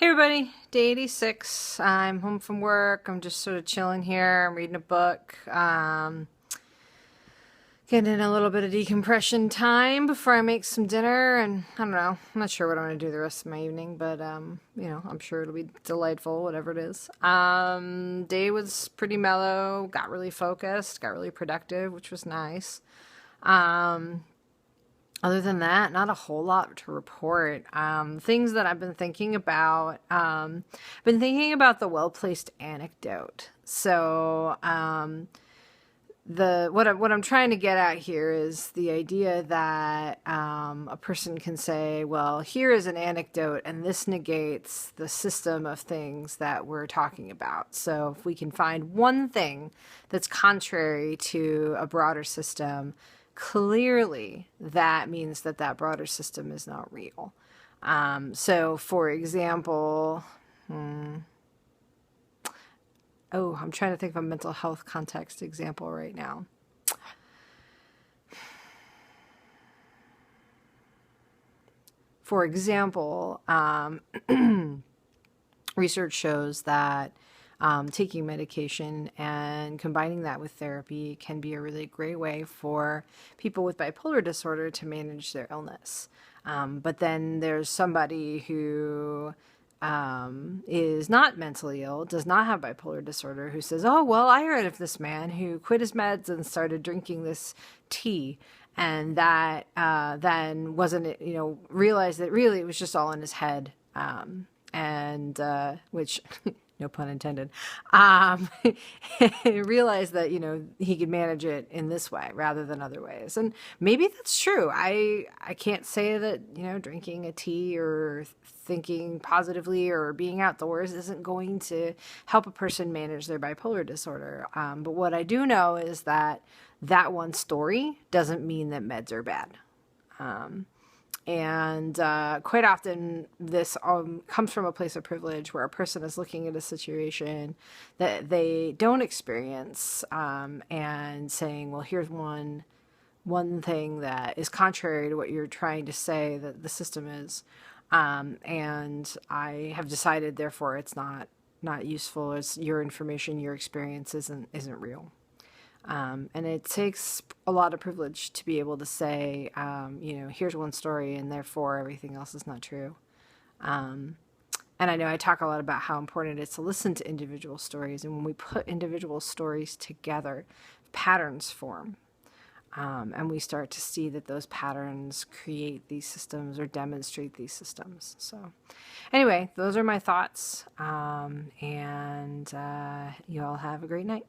Hey everybody, day 86. I'm home from work. I'm just sort of chilling here. I'm reading a book. Getting in a little bit of decompression time before I make some dinner. And I don't know, I'm not sure what I'm going to do the rest of my evening, but I'm sure it'll be delightful, whatever it is. Day was pretty mellow, got really focused, got really productive, which was nice. Um, Other than that, not a whole lot to report. Things that I've been thinking about. Been thinking about the well-placed anecdote. So the what I'm trying to get at here is the idea that a person can say, "Well, here is an anecdote, and this negates the system of things that we're talking about." So if we can find one thing that's contrary to a broader system, clearly that means that that broader system is not real. So, for example, I'm trying to think of a mental health context example right now. For example, research shows that taking medication and combining that with therapy can be a really great way for people with bipolar disorder to manage their illness. But then there's somebody who is not mentally ill, does not have bipolar disorder, who says, "Oh, well, I heard of this man who quit his meds and started drinking this tea." And that then wasn't, realized that really it was just all in his head. And which no pun intended, realized that, he could manage it in this way rather than other ways. And maybe that's true. I can't say that, drinking a tea or thinking positively or being outdoors isn't going to help a person manage their bipolar disorder. But what I do know is that one story doesn't mean that meds are bad. And quite often, this comes from a place of privilege where a person is looking at a situation that they don't experience and saying, well, here's one thing that is contrary to what you're trying to say that the system is. And I have decided, therefore, it's not useful. It's your information, your experience isn't real. And it takes a lot of privilege to be able to say, here's one story and therefore everything else is not true. And I know I talk a lot about how important it is to listen to individual stories. And when we put individual stories together, patterns form. And we start to see that those patterns create these systems or demonstrate these systems. So anyway, those are my thoughts. And you all have a great night.